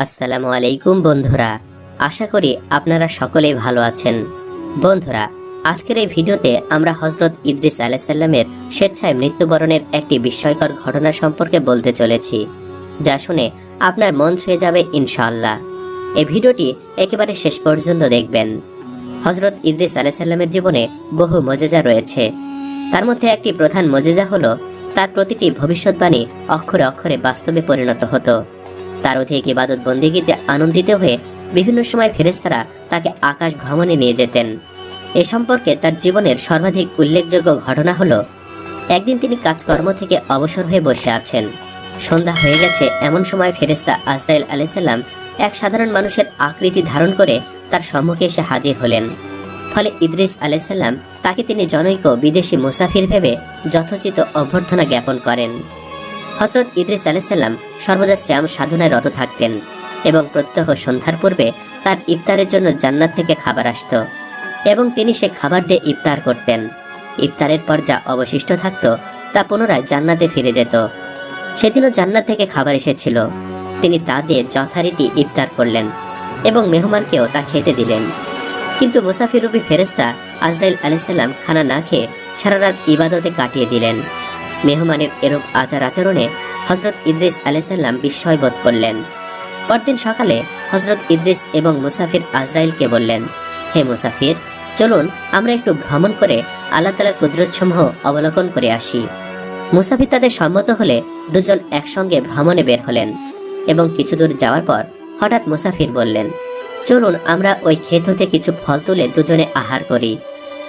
আসসালামু আলাইকুম বন্ধুরা, আশা করি আপনারা সকলেই ভালো আছেন। বন্ধুরা, আজকের এই ভিডিওতে আমরা হযরত ইদ্রিস আলাইহিস সালামের স্বেচ্ছায় মৃত্যুবরণের একটি বিস্ময়কর ঘটনা সম্পর্কে বলতে চলেছি, যা শুনে আপনার মন ছুঁয়ে যাবে ইনশাআল্লাহ। এই ভিডিওটি একেবারে শেষ পর্যন্ত দেখবেন। হযরত ইদ্রিস আলাইহিস সালামের জীবনে বহু মুজিজা রয়েছে। তার মধ্যে একটি প্রধান মুজিজা হলো তার প্রতিটি ভবিষ্যৎবাণী অক্ষরে অক্ষরে বাস্তবে পরিণত হতো। তার অধিক ইবাদত বন্দেগীতে আনন্দিত হয়ে বিভিন্ন সময় ফেরেশতারা তাকে আকাশ ভ্রমণে নিয়ে যেতেন। এ সম্পর্কে তার জীবনের সর্বাধিক উল্লেখযোগ্য ঘটনা হলো, একদিন তিনি কাজকর্ম থেকে অবসর হয়ে বসে আছেন। সন্ধ্যা হয়ে গেছে এমন সময় ফেরেশতা আজরাইল আলাইহিস সালাম এক সাধারণ মানুষের আকৃতি ধারণ করে তার সম্মুখে এসে হাজির হলেন। ফলে ইদ্রিস আলাইহিস সালাম তাকে তিনি জনৈক বিদেশি মুসাফির ভেবে যথোচিত অভ্যর্থনা জ্ঞাপন করেন। হযরত ইদ্রিস আলাইহিস সালাম সর্বদা শ্যাম সাধনায় রত থাকতেন এবং প্রত্যহ সন্ধ্যার পূর্বে তার ইফতারের জন্য জান্নাত থেকে খাবার আসত এবং তিনি সে খাবার দিয়ে ইফতার করতেন। ইফতারের পর যা অবশিষ্ট থাকত তা পুনরায় জান্নাতে ফিরে যেত। সেদিনও জান্নাত থেকে খাবার এসেছিল। তিনি তা দিয়ে যথারীতি ইফতার করলেন এবং মেহমানকেও তা খেতে দিলেন। কিন্তু মুসাফিররূপী ফেরেশতা আজরাইল আলাইহিস সালাম খানা না খেয়ে সারা রাত ইবাদতে কাটিয়ে দিলেন। মেহমানের এরূপ আচার আচরণে হযরত ইদ্রিস আলাইহিস সালাম বিস্ময় বোধ করলেন। পরদিন সকালে হযরত ইদ্রিস এবং মুসাফির আজরাইলকে বললেন, হে মুসাফির, চলুন আমরা একটু ভ্রমণ করে আল্লাহ তাআলার কুদরতসমূহ অবলোকন করে আসি। মুসাফির তাদের সম্মত হলে দুজন একসঙ্গে ভ্রমণে বের হলেন এবং কিছু দূর যাওয়ার পর হঠাৎ মুসাফির বললেন, চলুন আমরা ওই ক্ষেত হতে কিছু ফল তুলে দুজনে আহার করি।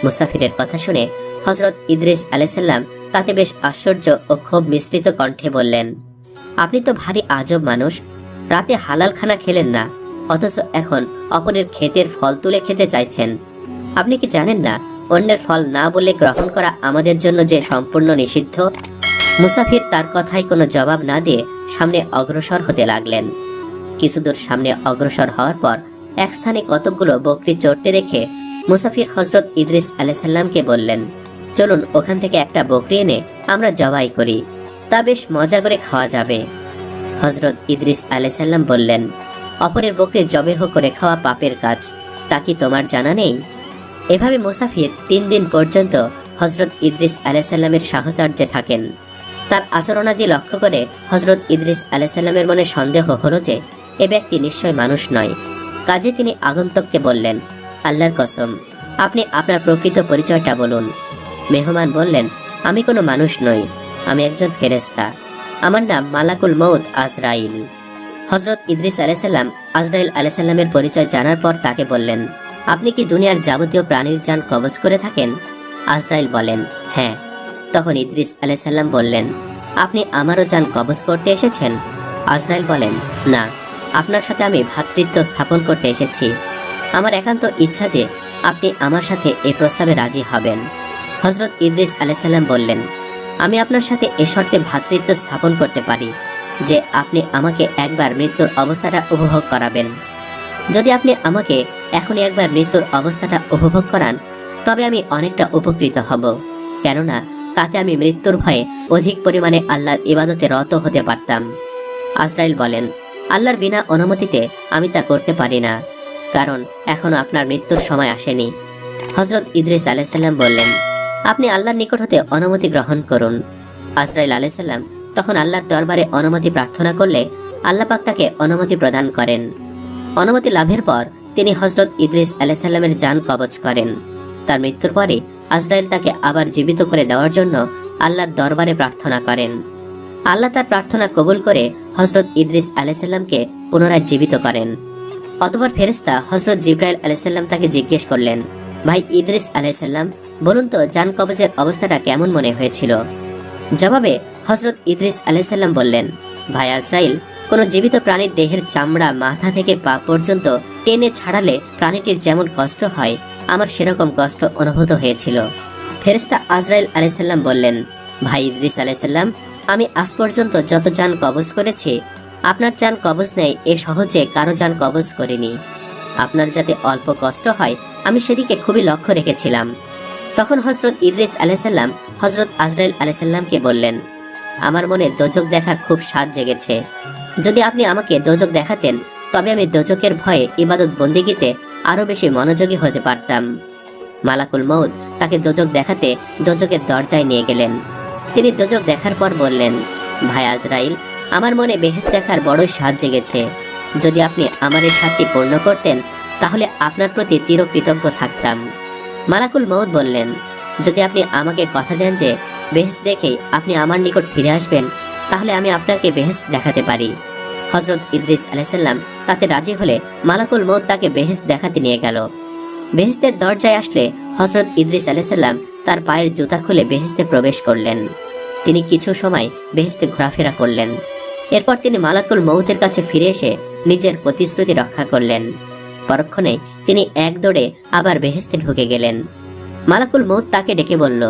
মুসাফিরের কথা শুনে হযরত ইদ্রিস আলাইহিস সালাম তাতে বেশ আশ্চর্য ও ক্ষোভ মিশ্রিত কণ্ঠে বললেন, আপনি তো ভারী আজব মানুষ। রাতে হালাল খানা খেলেন না, অথচ এখন অপরের ক্ষেতের ফল তুলে খেতে চাইছেন। আপনি কি জানেন না অন্যের ফল না বলে গ্রহণ করা আমাদের জন্য যে সম্পূর্ণ নিষিদ্ধ? মুসাফির তার কথায় কোনো জবাব না দিয়ে সামনে অগ্রসর হতে লাগলেন। কিছুদূর সামনে অগ্রসর হওয়ার পর এক স্থানে কতকগুলো বকরি চড়তে দেখে মুসাফির হযরত ইদ্রিস আলাইহিস সালামকে বললেন, চলুন ওখান থেকে একটা বকরি এনে আমরা জবাই করি, তা বেশ মজা করে খাওয়া যাবে। হযরত ইদ্রিস আলাইহিস সালাম বললেন, অপরের বকরি জবেহ করে খাওয়া পাপের কাজ, তা কি তোমার জানা নেই? এভাবে মুসাফির 3 দিন পর্যন্ত হযরত ইদ্রিস আলাইহিস সালামের সাহচর্যে থাকেন। তার আচরণাদি লক্ষ্য করে হযরত ইদ্রিস আলাইহিস সালামের মনে সন্দেহ হলো যে এ ব্যক্তি নিশ্চয় মানুষ নয়। কাজে তিনি আগন্তুককে বললেন, আল্লাহর কসম, আপনি আপনার প্রকৃত পরিচয়টা বলুন। মেহমান বললেন, আমি কোনো মানুষ নই, আমি একজন ফেরেশতা। আমার নাম মালাকুল মউত আজরাইল। হযরত ইদ্রিস আলাইহিস সালাম আজরাইল আলাইহিস সালামের পরিচয় জানার পর তাকে বললেন, আপনি কি দুনিয়ার যাবতীয় প্রাণীর জান কবজ করে থাকেন? আজরাইল বলেন, হ্যাঁ। তখন ইদ্রিস আলাইহিস সালাম বললেন, আপনি আমারও জান কবজ করতে এসেছেন? আজরাইল বলেন, না, আপনার সাথে আমি ভ্রাতৃত্ব স্থাপন করতে এসেছি। আমার একান্ত ইচ্ছা যে আপনি আমার সাথে এই প্রস্তাবে রাজি হবেন। হযরত ইদ্রিস আলাইহিস সালাম বললেন, আমি আপনার সাথে এ শর্তে ভ্রাতৃত্ব স্থাপন করতে পারি যে আপনি আমাকে একবার মৃত্যুর অবস্থাটা উপভোগ করাবেন। যদি আপনি আমাকে এখনই একবার মৃত্যুর অবস্থাটা উপভোগ করান, তবে আমি অনেকটা উপকৃত হব, কেননা তাতে আমি মৃত্যুর ভয়ে অধিক পরিমাণে আল্লাহর ইবাদতে রত হতে পারতাম। আজরাইল বলেন, আল্লাহর বিনা অনুমতিতে আমি তা করতে পারি না, কারণ এখনো আপনার মৃত্যুর সময় আসেনি। হযরত ইদ্রিস আলাইহিস সালাম বললেন, আপনি আল্লাহর নিকট হতে অনুমতি গ্রহণ করুন। আজরাইল আলাইহিস সালাম তখন আল্লাহর দরবারে অনুমতি প্রার্থনা করলে আল্লাহ পাক তাকে অনুমতি প্রদান করেন। অনুমতি লাভের পর তিনি হযরত ইদ্রিস আলাইহিস সালামের জান কবজ করেন। তার মৃত্যুর পরে আজরাইল তাকে আবার জীবিত করে দেওয়ার জন্য আল্লাহর দরবারে প্রার্থনা করেন। আল্লাহ তার প্রার্থনা কবুল করে হযরত ইদ্রিস আলাইহিস সালামকে পুনরায় জীবিত করেন। অতঃপর ফেরেশতা হযরত জিবরাইল আলাইহিস সালাম তাকে জিজ্ঞেস করলেন, ভাই ইদ্রিস আলাইহিস সালাম, বলুন তো জান কবজের অবস্থাটা কেমন মনে হয়েছিল? জবাবে হযরত ইদ্রিস আলাইহিস সালাম বললেন, ভাই আজরাইল, কোনো জীবিত প্রাণীর দেহের চামড়া মাথা থেকে পা পর্যন্ত টেনে ছাড়ালে প্রাণীটির যেমন কষ্ট হয়, আমার সেরকম কষ্ট অনুভূত হয়েছিল। ফেরেশতা আজরাইল আলাইহিস সালাম বললেন, ভাই ইদ্রিস আলাইহিস সালাম, আমি আজ পর্যন্ত যত জান কবজ করেছি, আপনার জান কবজ নেই এ সহজে কারো জান কবজ করিনি। আপনার যাতে অল্প কষ্ট হয় আমি সেদিকে খুবই লক্ষ্য রেখেছিলাম। তখন হযরত ইদ্রিস আলাইহিস সালাম হযরত আজরাইল আলাইহিস সালামকে বললেন, আমার মনে দোজখ দেখার খুব স্বাদ জেগেছে। যদি আপনি আমাকে দোজখ দেখাতেন তবে আমি দোজকের ভয়ে ইবাদত বন্দিগিতে আরো বেশি মনোযোগী হতে পারতাম। মালাকুল মউত তাকে দোজক দেখাতে দোজকের দরজায় নিয়ে গেলেন। তিনি দোজক দেখার পর বললেন, ভাই আজরাইল, আমার মনে বেহেশত দেখার বড়ই স্বাদ জেগেছে। যদি আপনি আমার এই স্বাদটি পূর্ণ করতেন তাহলে আপনার প্রতি চিরকৃতজ্ঞ থাকতাম। মালাকুল মউত বললেন, যদি আপনি আমাকে কথা দেন যে বেহেশত দেখেই আপনি আমার নিকট ফিরে আসবেন, তাহলে আমি আপনাকে বেহেশত দেখাতে পারি। হযরত ইদ্রিস আলাইহিস সালাম তাতে রাজি হলে মালাকুল মউত তাকে বেহেশত দেখাতে নিয়ে গেল। বেহেশতের দরজায় আসলে হযরত ইদ্রিস আলাইহিস সালাম তার পায়ের জুতা খুলে বেহেশতে প্রবেশ করলেন। তিনি কিছু সময় বেহেশতে ঘোরাফেরা করলেন। এরপর তিনি মালাকুল মউতের কাছে ফিরে এসে নিজের প্রতিশ্রুতি রক্ষা করলেন। পরক্ষণে তিনি এক দৌড়ে আবার বেহেশতে ঢুকে গেলেন। মালাকুল মউত তাকে ডেকে বলল,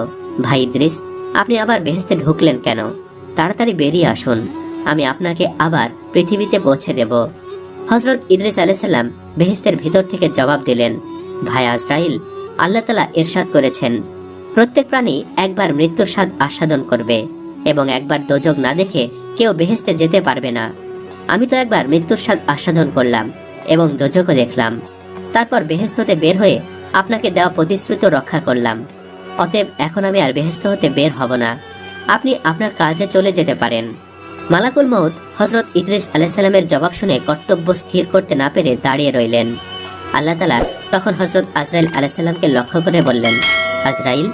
ভাই ইদ্রিস, আপনি আবার বেহেশতে ঢুকলেন কেন? তাড়াতাড়ি বেরিয়ে আসুন, আমি আপনাকে আবার পৃথিবীতে পৌঁছে দেব। হযরত ইদ্রিস আলাইহিস সালাম বেহেশতের ভিতর থেকে জবাব দিলেন, ভাই আজরাইল, আল্লাহ তাআলা ইরশাদ করেছেন, প্রত্যেক প্রাণী একবার মৃত্যুর স্বাদ আস্বাদন করবে এবং একবার দোজক না দেখে কেউ বেহেশতে যেতে পারবে না। আমি তো একবার মৃত্যুর স্বাদ আস্বাদন করলাম এবং দোজকও দেখলাম, তারপর বেহেশত হতে বের হয়ে আপনাকে দেওয়া প্রতিশ্রুতি রক্ষা করলাম। অতএব এখন আমি আর বেহেশত হতে বের হব না, আপনি আপনার কাজে চলে যেতে পারেন। মালাকুল মউত হযরত ইদ্রিস আলাইহিস সালামের জবাব শুনে কর্তব্য স্থির করতে না পেরে দাঁড়িয়ে রইলেন। আল্লাহ তাআলা তখন হযরত আজরাইল আলাইহিস সালামকে লক্ষ্য করে বললেন, আজরাইল,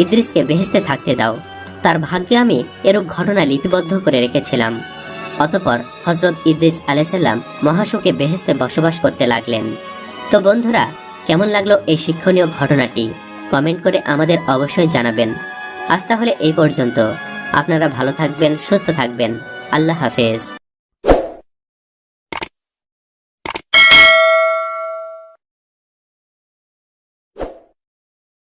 ইদ্রিসকে বেহেশতে থাকতে দাও, তার ভাগ্যে আমি এরূপ ঘটনা লিপিবদ্ধ করে রেখেছিলাম। অতঃপর হযরত ইদ্রিস আলাইহিস সালাম মহাশোকে বেহেশতে বসবাস করতে লাগলেন। তো বন্ধুরা, কেমন লাগলো এই শিক্ষণীয় ঘটনাটি? কমেন্ট করে আমাদের অবশ্যই জানাবেন। আজ তাহলে এই পর্যন্ত। আপনারা ভালো থাকবেন, সুস্থ থাকবেন। আল্লাহ হাফেজ।